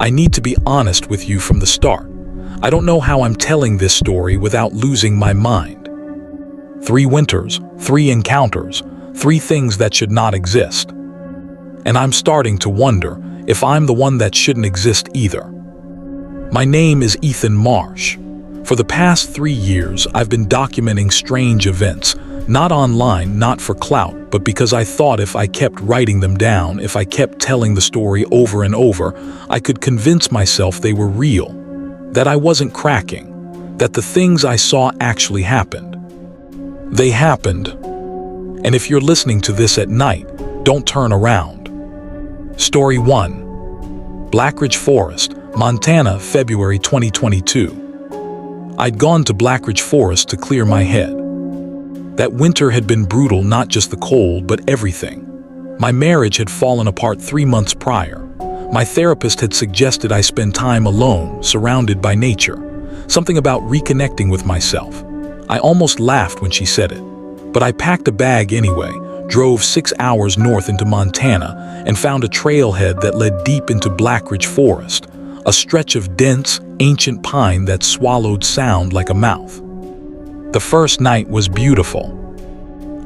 I need to be honest with you from the start. I don't know how I'm telling this story without losing my mind. 3 winters, 3 encounters, 3 things that should not exist. And I'm starting to wonder if I'm the one that shouldn't exist either. My name is Ethan Marsh. For the past 3 years, I've been documenting strange events, not online, not for clout, but because I thought if I kept writing them down, if I kept telling the story over and over, I could convince myself they were real, that I wasn't cracking, that the things I saw actually happened. They happened. And if you're listening to this at night, don't turn around. Story 1. Blackridge Forest, Montana, February 2022. I'd gone to Blackridge Forest to clear my head. That winter had been brutal, not just the cold, but everything. My marriage had fallen apart 3 months prior. My therapist had suggested I spend time alone, surrounded by nature. Something about reconnecting with myself. I almost laughed when she said it. But I packed a bag anyway, drove 6 hours north into Montana, and found a trailhead that led deep into Blackridge Forest, a stretch of dense, ancient pine that swallowed sound like a mouth. The first night was beautiful.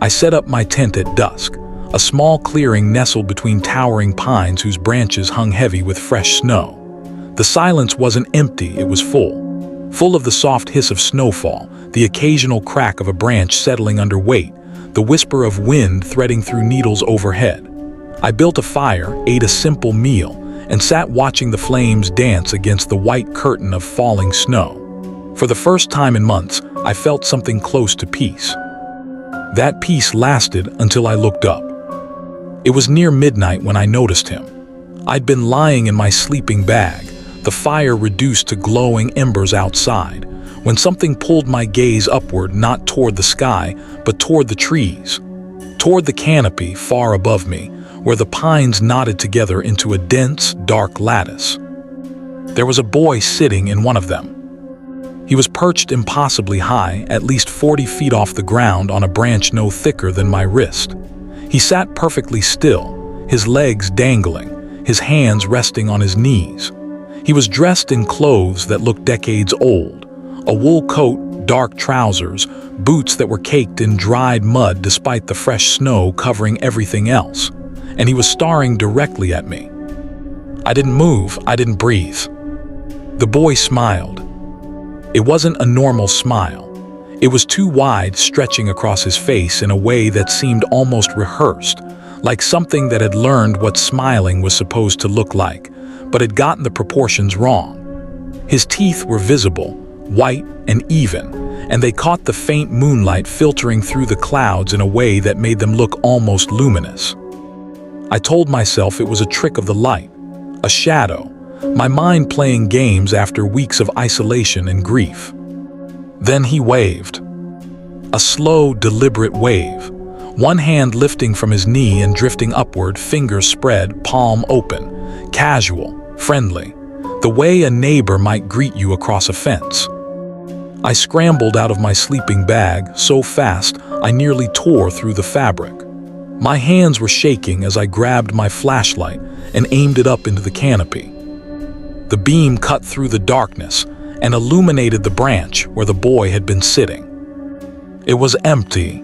I set up my tent at dusk, a small clearing nestled between towering pines whose branches hung heavy with fresh snow. The silence wasn't empty, it was full of the soft hiss of snowfall, the occasional crack of a branch settling under weight, the whisper of wind threading through needles overhead. I built a fire, ate a simple meal, and sat watching the flames dance against the white curtain of falling snow. For the first time in months, I felt something close to peace. That peace lasted until I looked up. It was near midnight when I noticed him. I'd been lying in my sleeping bag, the fire reduced to glowing embers outside, when something pulled my gaze upward, not toward the sky, but toward the trees, toward the canopy far above me, where the pines knotted together into a dense, dark lattice. There was a boy sitting in one of them. He was perched impossibly high, at least 40 feet off the ground on a branch no thicker than my wrist. He sat perfectly still, his legs dangling, his hands resting on his knees. He was dressed in clothes that looked decades old, a wool coat, dark trousers, boots that were caked in dried mud despite the fresh snow covering everything else, and he was staring directly at me. I didn't move, I didn't breathe. The boy smiled. It wasn't a normal smile. It was too wide, stretching across his face in a way that seemed almost rehearsed, like something that had learned what smiling was supposed to look like, but had gotten the proportions wrong. His teeth were visible, white and even, and they caught the faint moonlight filtering through the clouds in a way that made them look almost luminous. I told myself it was a trick of the light, a shadow, my mind playing games after weeks of isolation and grief. Then he waved. A slow, deliberate wave, one hand lifting from his knee and drifting upward, fingers spread, palm open, casual, friendly, the way a neighbor might greet you across a fence. I scrambled out of my sleeping bag so fast I nearly tore through the fabric. My hands were shaking as I grabbed my flashlight and aimed it up into the canopy. The beam cut through the darkness and illuminated the branch where the boy had been sitting. It was empty.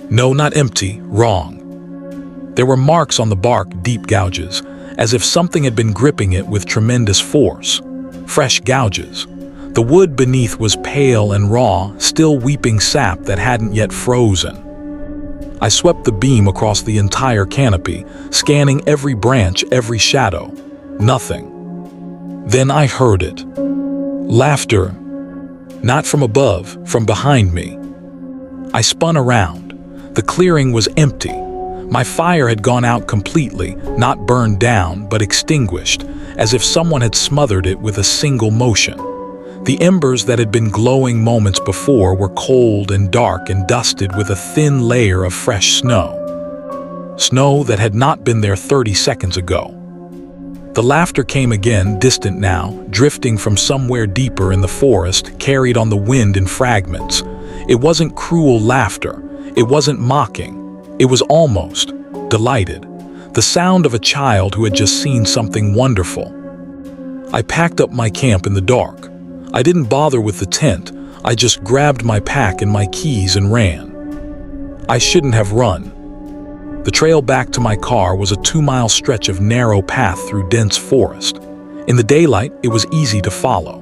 No, not empty, wrong. There were marks on the bark, deep gouges, as if something had been gripping it with tremendous force. Fresh gouges. The wood beneath was pale and raw, still weeping sap that hadn't yet frozen. I swept the beam across the entire canopy, scanning every branch, every shadow. Nothing. Then I heard it. Laughter. Not from above, from behind me. I spun around. The clearing was empty. My fire had gone out completely, not burned down, but extinguished, as if someone had smothered it with a single motion. The embers that had been glowing moments before were cold and dark and dusted with a thin layer of fresh snow. Snow that had not been there 30 seconds ago. The laughter came again, distant now, drifting from somewhere deeper in the forest, carried on the wind in fragments. It wasn't cruel laughter. It wasn't mocking. It was almost delighted. The sound of a child who had just seen something wonderful. I packed up my camp in the dark. I didn't bother with the tent. I just grabbed my pack and my keys and ran. I shouldn't have run. The trail back to my car was a 2-mile stretch of narrow path through dense forest. In the daylight, it was easy to follow.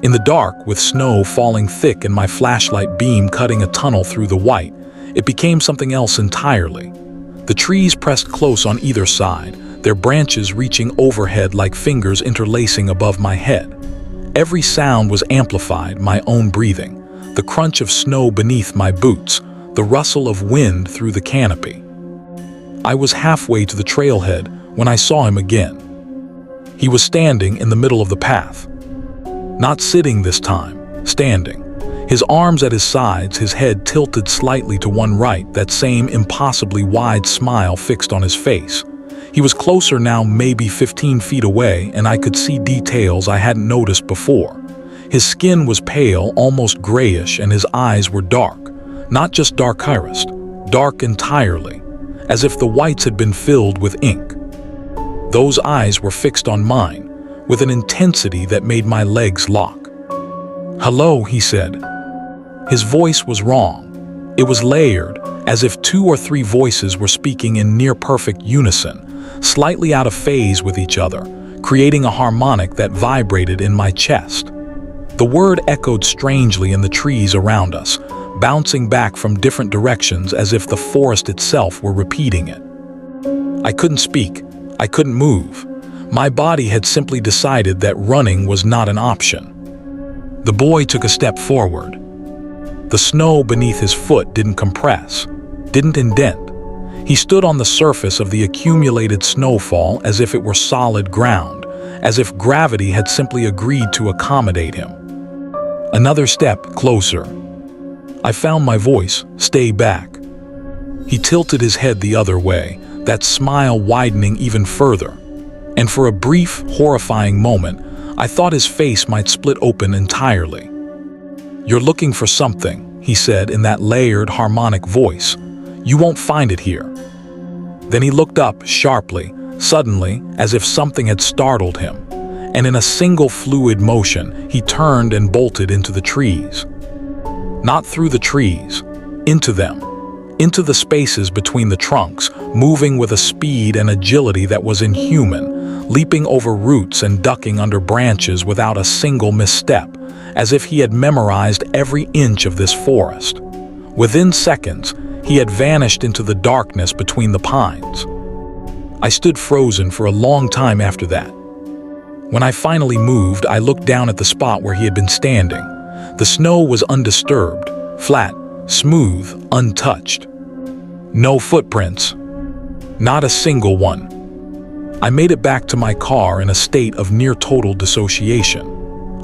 In the dark, with snow falling thick and my flashlight beam cutting a tunnel through the white, it became something else entirely. The trees pressed close on either side, their branches reaching overhead like fingers interlacing above my head. Every sound was amplified, my own breathing, the crunch of snow beneath my boots, the rustle of wind through the canopy. I was halfway to the trailhead when I saw him again. He was standing in the middle of the path. Not sitting this time, standing. His arms at his sides, his head tilted slightly to one right, that same impossibly wide smile fixed on his face. He was closer now, maybe 15 feet away, and I could see details I hadn't noticed before. His skin was pale, almost grayish, and his eyes were dark. Not just dark iris, dark entirely, as if the whites had been filled with ink. Those eyes were fixed on mine, with an intensity that made my legs lock. "Hello," he said. His voice was wrong. It was layered, as if 2 or 3 voices were speaking in near-perfect unison, slightly out of phase with each other, creating a harmonic that vibrated in my chest. The word echoed strangely in the trees around us, bouncing back from different directions as if the forest itself were repeating it. I couldn't speak. I couldn't move. My body had simply decided that running was not an option. The boy took a step forward. The snow beneath his foot didn't compress, didn't indent. He stood on the surface of the accumulated snowfall as if it were solid ground, as if gravity had simply agreed to accommodate him. Another step closer. I found my voice, "Stay back." He tilted his head the other way, that smile widening even further. And for a brief, horrifying moment, I thought his face might split open entirely. "You're looking for something," he said in that layered, harmonic voice. "You won't find it here." Then he looked up sharply, suddenly, as if something had startled him, and in a single fluid motion, he turned and bolted into the trees. Not through the trees, into them, into the spaces between the trunks, moving with a speed and agility that was inhuman, leaping over roots and ducking under branches without a single misstep, as if he had memorized every inch of this forest. Within seconds, he had vanished into the darkness between the pines. I stood frozen for a long time after that. When I finally moved, I looked down at the spot where he had been standing. The snow was undisturbed, flat, smooth, untouched. No footprints. Not a single one. I made it back to my car in a state of near-total dissociation.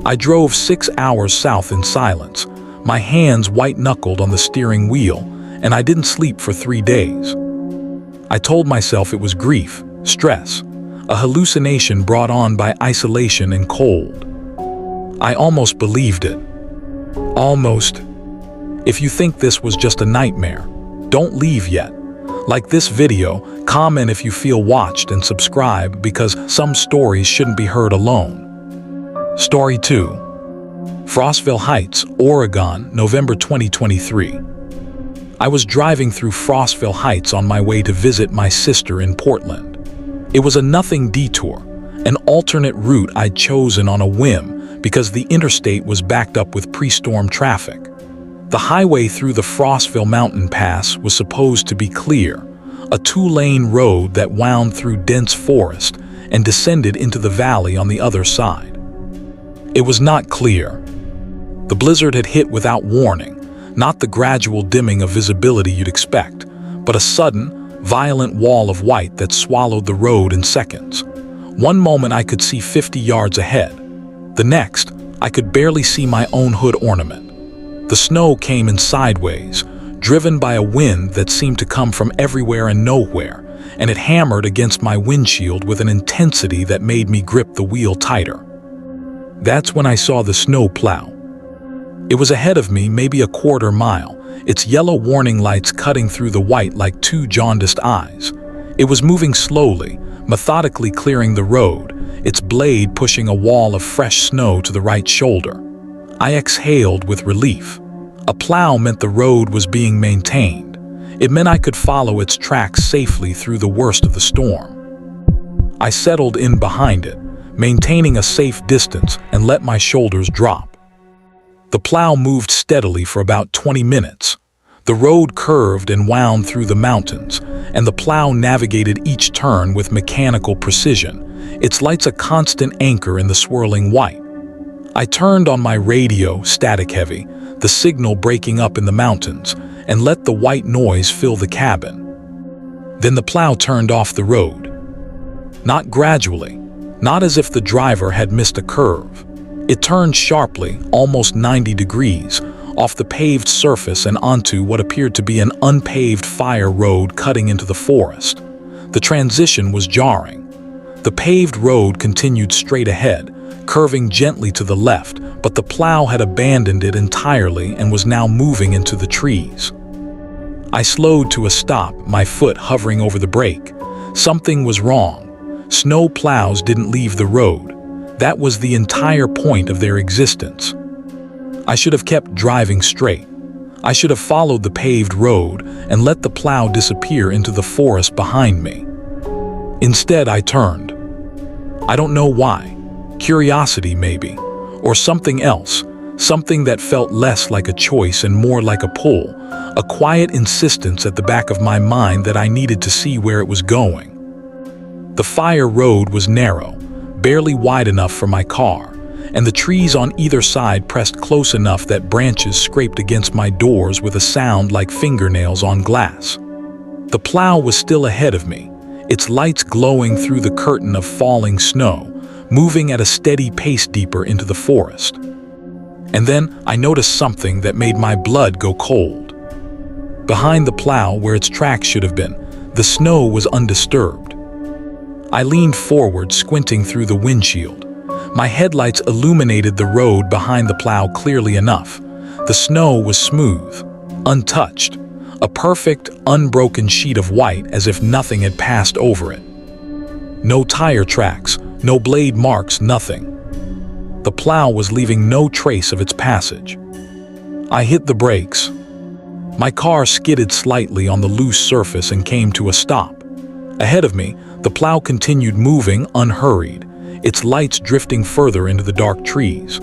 I drove 6 hours south in silence, my hands white-knuckled on the steering wheel, and I didn't sleep for 3 days. I told myself it was grief, stress, a hallucination brought on by isolation and cold. I almost believed it. Almost. If you think this was just a nightmare, don't leave yet. Like this video, comment if you feel watched and subscribe because some stories shouldn't be heard alone. Story 2. Frostville Heights, Oregon, November 2023. I was driving through Frostville Heights on my way to visit my sister in Portland. It was a nothing detour, an alternate route I'd chosen on a whim because the interstate was backed up with pre-storm traffic. The highway through the Frostville Mountain Pass was supposed to be clear, a 2-lane road that wound through dense forest and descended into the valley on the other side. It was not clear. The blizzard had hit without warning, not the gradual dimming of visibility you'd expect, but a sudden, violent wall of white that swallowed the road in seconds. One moment I could see 50 yards ahead. The next, I could barely see my own hood ornament. The snow came in sideways, driven by a wind that seemed to come from everywhere and nowhere, and it hammered against my windshield with an intensity that made me grip the wheel tighter. That's when I saw the snow plow. It was ahead of me, maybe a quarter mile, its yellow warning lights cutting through the white like 2 jaundiced eyes. It was moving slowly, methodically clearing the road, its blade pushing a wall of fresh snow to the right shoulder. I exhaled with relief. A plow meant the road was being maintained. It meant I could follow its tracks safely through the worst of the storm. I settled in behind it, maintaining a safe distance, and let my shoulders drop. The plow moved steadily for about 20 minutes. The road curved and wound through the mountains, and the plow navigated each turn with mechanical precision, its lights a constant anchor in the swirling white. I turned on my radio, static heavy, the signal breaking up in the mountains, and let the white noise fill the cabin. Then the plow turned off the road. Not gradually, not as if the driver had missed a curve. It turned sharply, almost 90 degrees, off the paved surface and onto what appeared to be an unpaved fire road cutting into the forest. The transition was jarring. The paved road continued straight ahead, curving gently to the left, but the plow had abandoned it entirely and was now moving into the trees. I slowed to a stop, my foot hovering over the brake. Something was wrong. Snow plows didn't leave the road. That was the entire point of their existence. I should have kept driving straight. I should have followed the paved road and let the plow disappear into the forest behind me. Instead, I turned. I don't know why. Curiosity, maybe. Or something else. Something that felt less like a choice and more like a pull. A quiet insistence at the back of my mind that I needed to see where it was going. The fire road was narrow, barely wide enough for my car, and the trees on either side pressed close enough that branches scraped against my doors with a sound like fingernails on glass. The plow was still ahead of me, its lights glowing through the curtain of falling snow, moving at a steady pace deeper into the forest. And then I noticed something that made my blood go cold. Behind the plow, where its tracks should have been, the snow was undisturbed. I leaned forward, squinting through the windshield. My headlights illuminated the road behind the plow clearly enough. The snow was smooth, untouched, a perfect, unbroken sheet of white as if nothing had passed over it. No tire tracks, no blade marks, nothing. The plow was leaving no trace of its passage. I hit the brakes. My car skidded slightly on the loose surface and came to a stop. Ahead of me, the plow continued moving, unhurried, its lights drifting further into the dark trees.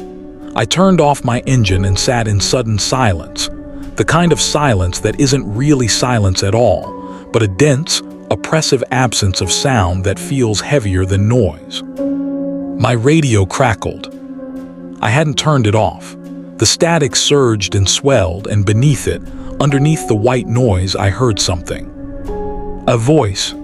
I turned off my engine and sat in sudden silence, the kind of silence that isn't really silence at all, but a dense, oppressive absence of sound that feels heavier than noise. My radio crackled. I hadn't turned it off. The static surged and swelled, and beneath it, underneath the white noise, I heard something. A voice.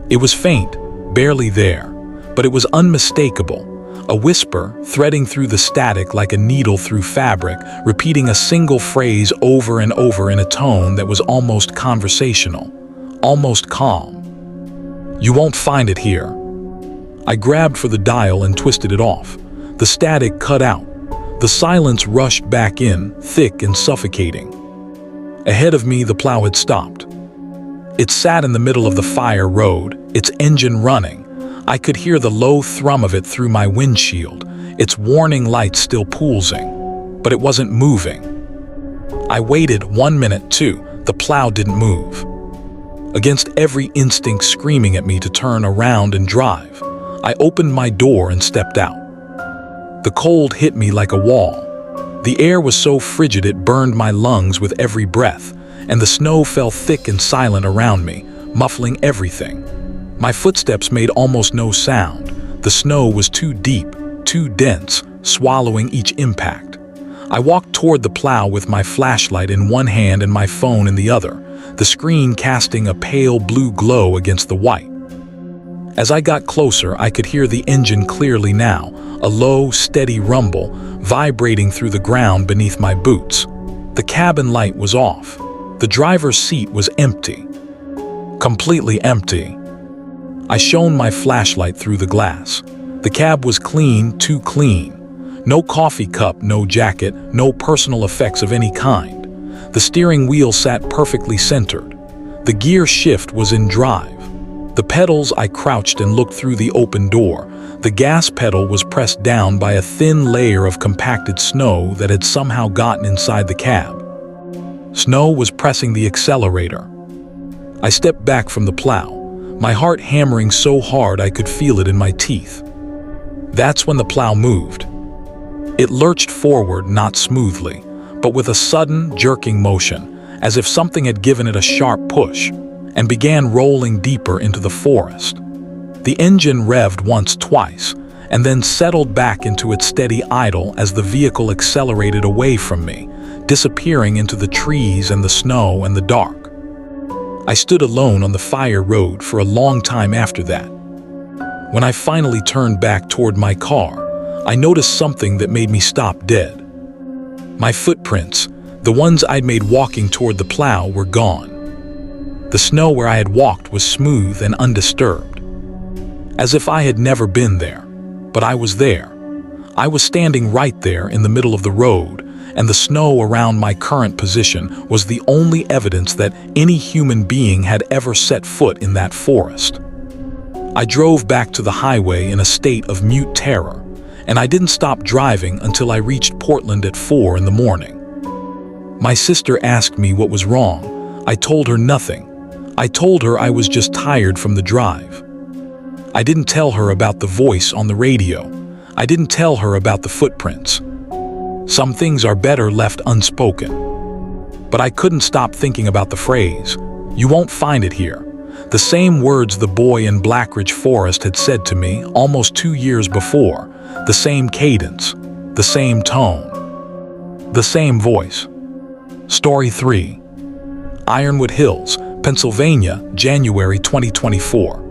It was faint, barely there, but it was unmistakable, a whisper threading through the static like a needle through fabric, repeating a single phrase over and over in a tone that was almost conversational, almost calm. "You won't find it here." I grabbed for the dial and twisted it off. The static cut out. The silence rushed back in, thick and suffocating. Ahead of me, the plow had stopped. It sat in the middle of the fire road, its engine running. I could hear the low thrum of it through my windshield, its warning lights still pulsing, but it wasn't moving. I waited 1 minute, 2. The plow didn't move. Against every instinct screaming at me to turn around and drive, I opened my door and stepped out. The cold hit me like a wall. The air was so frigid it burned my lungs with every breath, and the snow fell thick and silent around me, muffling everything. My footsteps made almost no sound. The snow was too deep, too dense, swallowing each impact. I walked toward the plow with my flashlight in one hand and my phone in the other, the screen casting a pale blue glow against the white. As I got closer, I could hear the engine clearly now, a low, steady rumble, vibrating through the ground beneath my boots. The cabin light was off. The driver's seat was empty. Completely empty. I shone my flashlight through the glass. The cab was clean, too clean. No coffee cup, no jacket, no personal effects of any kind. The steering wheel sat perfectly centered. The gear shift was in drive. The pedals, I crouched and looked through the open door. The gas pedal was pressed down by a thin layer of compacted snow that had somehow gotten inside the cab. Snow was pressing the accelerator. I stepped back from the plow, my heart hammering so hard I could feel it in my teeth. That's when the plow moved. It lurched forward, not smoothly, but with a sudden, jerking motion, as if something had given it a sharp push, and began rolling deeper into the forest. The engine revved once, twice, and then settled back into its steady idle as the vehicle accelerated away from me, disappearing into the trees and the snow and the dark. I stood alone on the fire road for a long time after that. When I finally turned back toward my car, I noticed something that made me stop dead. My footprints, the ones I'd made walking toward the plow, were gone. The snow where I had walked was smooth and undisturbed, as if I had never been there. But I was there. I was standing right there in the middle of the road, and the snow around my current position was the only evidence that any human being had ever set foot in that forest. I drove back to the highway in a state of mute terror, and I didn't stop driving until I reached Portland at 4 in the morning. My sister asked me what was wrong. I told her nothing. I told her I was just tired from the drive. I didn't tell her about the voice on the radio. I didn't tell her about the footprints. Some things are better left unspoken. But I couldn't stop thinking about the phrase, "You won't find it here." The same words the boy in Blackridge Forest had said to me almost 2 years before. The same cadence, the same tone, the same voice. Story 3. Ironwood Hills, Pennsylvania, January 2024.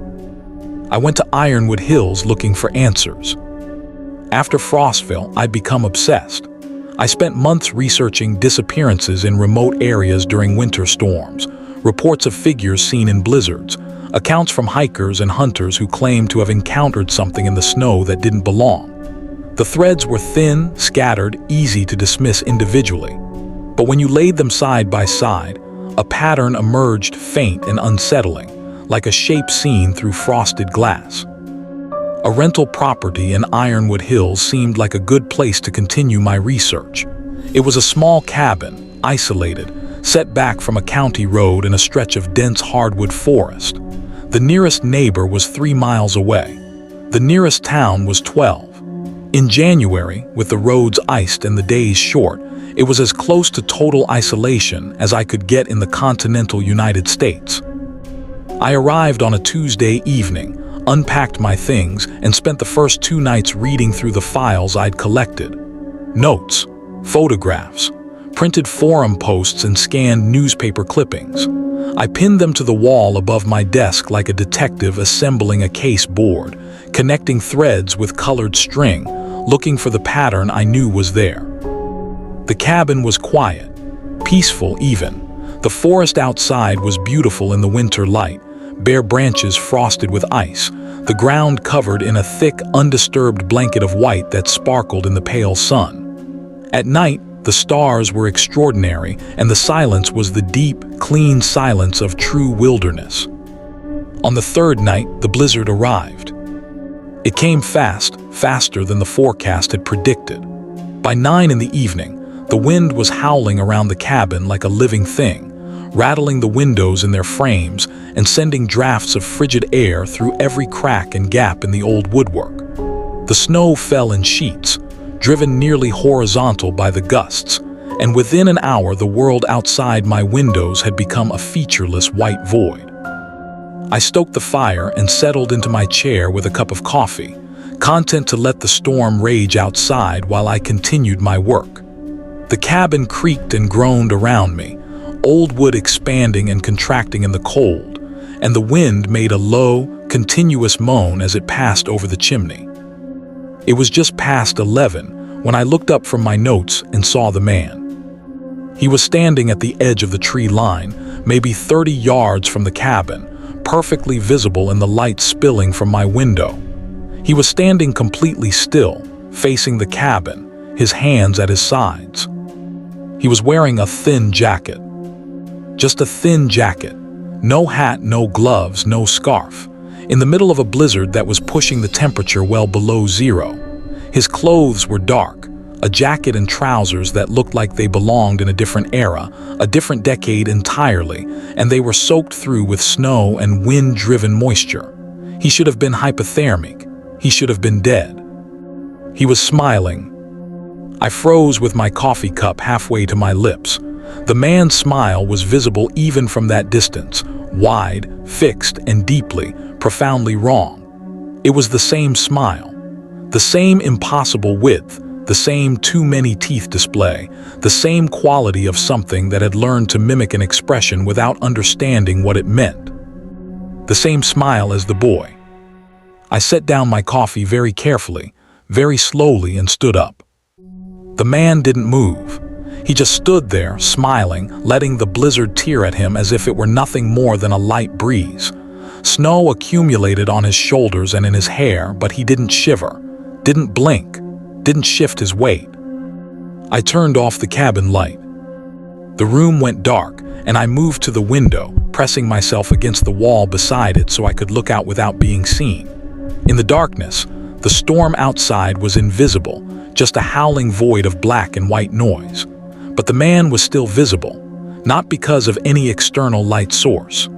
I went to Ironwood Hills looking for answers. After Frostville, I'd become obsessed. I spent months researching disappearances in remote areas during winter storms, reports of figures seen in blizzards, accounts from hikers and hunters who claimed to have encountered something in the snow that didn't belong. The threads were thin, scattered, easy to dismiss individually. But when you laid them side by side, a pattern emerged, faint and unsettling, like a shape seen through frosted glass. A rental property in Ironwood Hills seemed like a good place to continue my research. It was a small cabin, isolated, set back from a county road in a stretch of dense hardwood forest. The nearest neighbor was 3 miles away. The nearest town was 12. In January, with the roads iced and the days short, it was as close to total isolation as I could get in the continental United States. I arrived on a Tuesday evening, unpacked my things, and spent the first 2 nights reading through the files I'd collected. Notes, photographs, printed forum posts, and scanned newspaper clippings. I pinned them to the wall above my desk like a detective assembling a case board, connecting threads with colored string, looking for the pattern I knew was there. The cabin was quiet, peaceful even. The forest outside was beautiful in the winter light, bare branches frosted with ice, the ground covered in a thick, undisturbed blanket of white that sparkled in the pale sun. At night, the stars were extraordinary, and the silence was the deep, clean silence of true wilderness. On the 3rd night, the blizzard arrived. It came fast, faster than the forecast had predicted. By 9 in the evening, the wind was howling around the cabin like a living thing, rattling the windows in their frames and sending drafts of frigid air through every crack and gap in the old woodwork. The snow fell in sheets, driven nearly horizontal by the gusts, and within an hour the world outside my windows had become a featureless white void. I stoked the fire and settled into my chair with a cup of coffee, content to let the storm rage outside while I continued my work. The cabin creaked and groaned around me, old wood expanding and contracting in the cold, and the wind made a low, continuous moan as it passed over the chimney. It was just past 11 when I looked up from my notes and saw the man. He was standing at the edge of the tree line, maybe 30 yards from the cabin, perfectly visible in the light spilling from my window. He was standing completely still, facing the cabin, his hands at his sides. He was wearing a thin jacket. Just a thin jacket. No hat, no gloves, no scarf. in the middle of a blizzard that was pushing the temperature well below zero. His clothes were dark, a jacket and trousers that looked like they belonged in a different era, a different decade entirely, and they were soaked through with snow and wind-driven moisture. He should have been hypothermic. He should have been dead. He was smiling. I froze with my coffee cup halfway to my lips. The man's smile was visible even from that distance, wide, fixed, and deeply, profoundly wrong. It was the same smile, the same impossible width, the same too many teeth display, the same quality of something that had learned to mimic an expression without understanding what it meant. The same smile as the boy. I set down my coffee very carefully, very slowly, and stood up. The man didn't move. He just stood there, smiling, letting the blizzard tear at him as if it were nothing more than a light breeze. Snow accumulated on his shoulders and in his hair, but he didn't shiver, didn't blink, didn't shift his weight. I turned off the cabin light. The room went dark, and I moved to the window, pressing myself against the wall beside it so I could look out without being seen. In the darkness, the storm outside was invisible, just a howling void of black and white noise. But the man was still visible, not because of any external light source.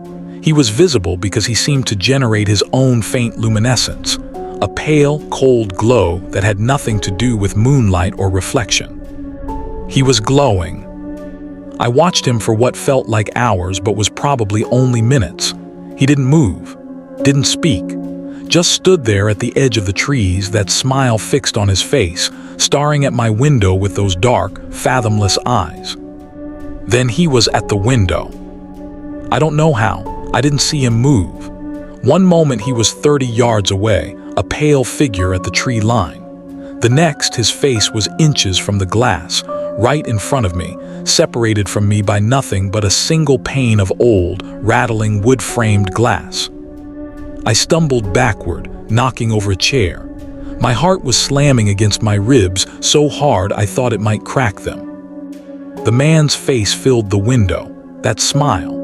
He was visible because he seemed to generate his own faint luminescence, a pale, cold glow that had nothing to do with moonlight or reflection. He was glowing. I watched him for what felt like hours but was probably only minutes. He didn't move, didn't speak, just stood there at the edge of the trees, that smile fixed on his face, staring at my window with those dark, fathomless eyes. Then he was at the window. I don't know how. I didn't see him move. One moment he was 30 yards away, a pale figure at the tree line. The next, his face was inches from the glass, right in front of me, separated from me by nothing but a single pane of old, rattling wood-framed glass. I stumbled backward, knocking over a chair. My heart was slamming against my ribs so hard I thought it might crack them. The man's face filled the window, that smile.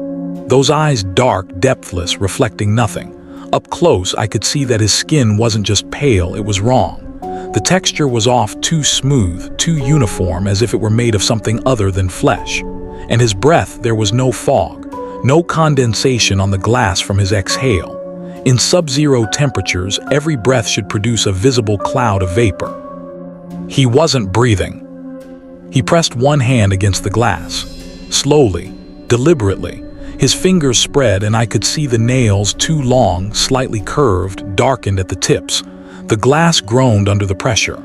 Those eyes dark, depthless, reflecting nothing. Up close, I could see that his skin wasn't just pale, it was wrong. The texture was off, too smooth, too uniform, as if it were made of something other than flesh. And his breath, there was no fog, no condensation on the glass from his exhale. In sub-zero temperatures, every breath should produce a visible cloud of vapor. He wasn't breathing. He pressed one hand against the glass. Slowly, deliberately, his fingers spread and I could see the nails, too long, slightly curved, darkened at the tips. The glass groaned under the pressure.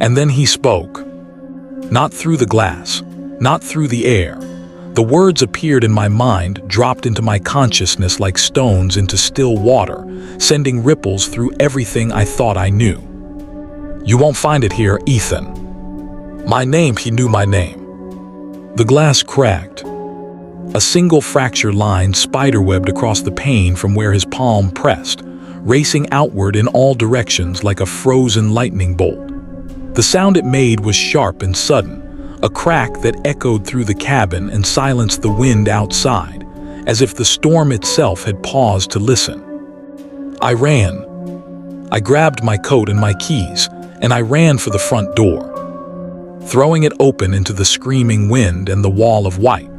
And then he spoke. Not through the glass, not through the air. The words appeared in my mind, dropped into my consciousness like stones into still water, sending ripples through everything I thought I knew. You won't find it here, Ethan. My name, he knew my name. The glass cracked. A single fracture line spiderwebbed across the pane from where his palm pressed, racing outward in all directions like a frozen lightning bolt. The sound it made was sharp and sudden, a crack that echoed through the cabin and silenced the wind outside, as if the storm itself had paused to listen. I ran. I grabbed my coat and my keys, and I ran for the front door, throwing it open into the screaming wind and the wall of white.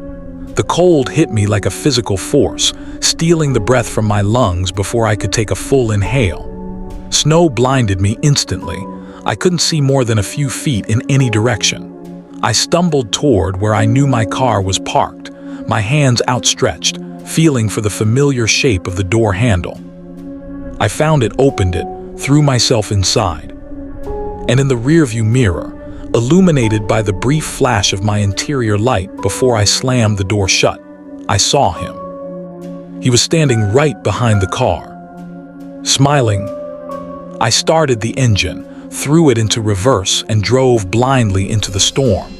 The cold hit me like a physical force, stealing the breath from my lungs before I could take a full inhale. Snow blinded me instantly. I couldn't see more than a few feet in any direction. I stumbled toward where I knew my car was parked, my hands outstretched, feeling for the familiar shape of the door handle. I found it, opened it, threw myself inside. And in the rearview mirror, illuminated by the brief flash of my interior light before I slammed the door shut, I saw him. He was standing right behind the car. Smiling, I started the engine, threw it into reverse, and drove blindly into the storm.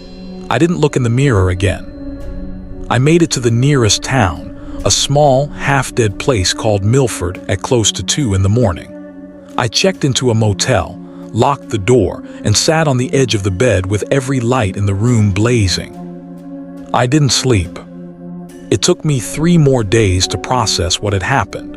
I didn't look in the mirror again. I made it to the nearest town, a small, half-dead place called Milford, at close to 2 in the morning. I checked into a motel, locked the door, and sat on the edge of the bed with every light in the room blazing. I didn't sleep. It took me 3 more days to process what had happened.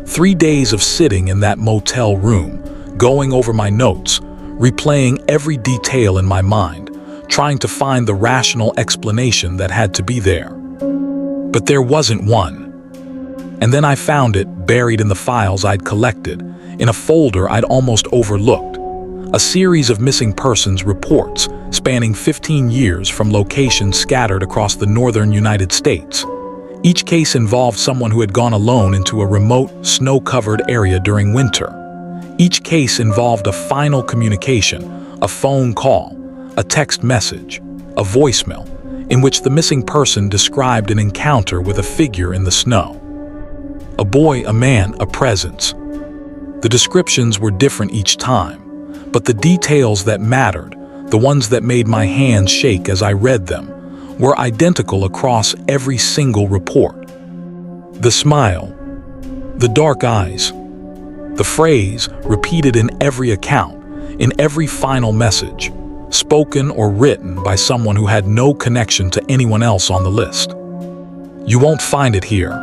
3 days of sitting in that motel room, going over my notes, replaying every detail in my mind, trying to find the rational explanation that had to be there. But there wasn't one. And then I found it buried in the files I'd collected, in a folder I'd almost overlooked. A series of missing persons reports spanning 15 years from locations scattered across the northern United States. Each case involved someone who had gone alone into a remote, snow-covered area during winter. Each case involved a final communication, a phone call, a text message, a voicemail, in which the missing person described an encounter with a figure in the snow. A boy, a man, a presence. The descriptions were different each time, but the details that mattered, the ones that made my hands shake as I read them, were identical across every single report. The smile, the dark eyes, the phrase repeated in every account, in every final message, spoken or written by someone who had no connection to anyone else on the list. You won't find it here.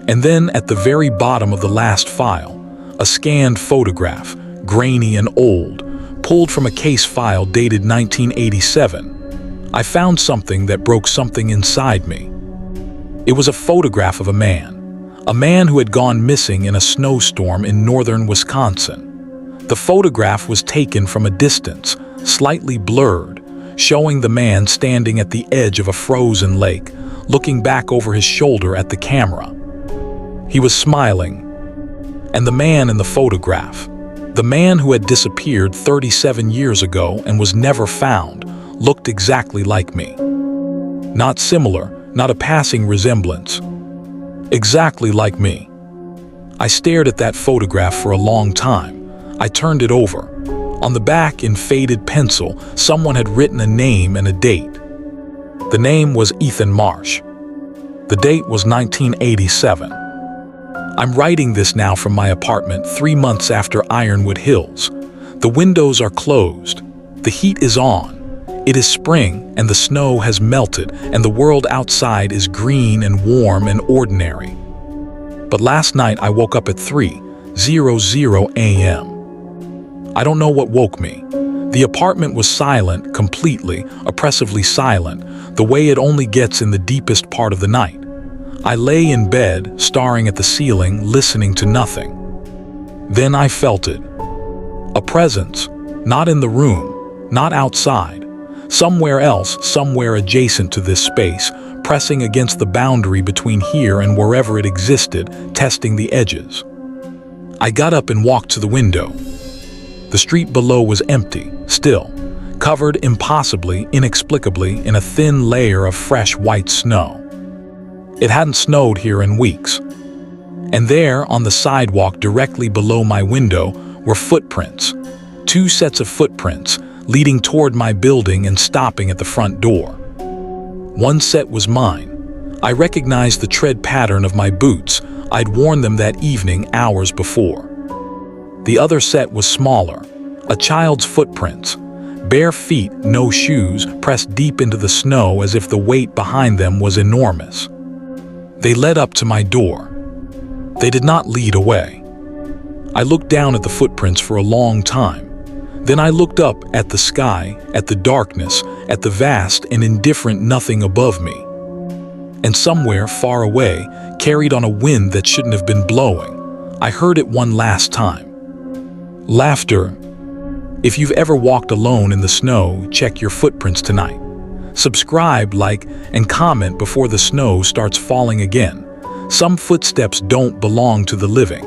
And then at the very bottom of the last file, a scanned photograph, grainy and old, pulled from a case file dated 1987. I found something that broke something inside me. It was a photograph of a man who had gone missing in a snowstorm in northern Wisconsin. The photograph was taken from a distance, slightly blurred, showing the man standing at the edge of a frozen lake, looking back over his shoulder at the camera. He was smiling. And the man in the photograph, the man who had disappeared 37 years ago and was never found, looked exactly like me. Not similar, not a passing resemblance. Exactly like me. I stared at that photograph for a long time. I turned it over. On the back, in faded pencil, someone had written a name and a date. The name was Ethan Marsh. The date was 1987. I'm writing this now from my apartment 3 months after Ironwood Hills. The windows are closed. The heat is on. It is spring, and the snow has melted, and the world outside is green and warm and ordinary. But last night I woke up at 3:00 a.m. I don't know what woke me. The apartment was silent, completely, oppressively silent, the way it only gets in the deepest part of the night. I lay in bed, staring at the ceiling, listening to nothing. Then I felt it. A presence, not in the room, not outside. Somewhere else, somewhere adjacent to this space, pressing against the boundary between here and wherever it existed, testing the edges. I got up and walked to the window. The street below was empty, still, covered impossibly, inexplicably, in a thin layer of fresh white snow. It hadn't snowed here in weeks. And there, on the sidewalk directly below my window, were footprints. 2 sets of footprints, leading toward my building and stopping at the front door. One set was mine. I recognized the tread pattern of my boots. I'd worn them that evening hours before. The other set was smaller, a child's footprints. Bare feet, no shoes, pressed deep into the snow as if the weight behind them was enormous. They led up to my door. They did not lead away. I looked down at the footprints for a long time. Then I looked up at the sky, at the darkness, at the vast and indifferent nothing above me. And somewhere far away, carried on a wind that shouldn't have been blowing, I heard it one last time. Laughter. If you've ever walked alone in the snow, check your footprints tonight. Subscribe, like, and comment before the snow starts falling again. Some footsteps don't belong to the living.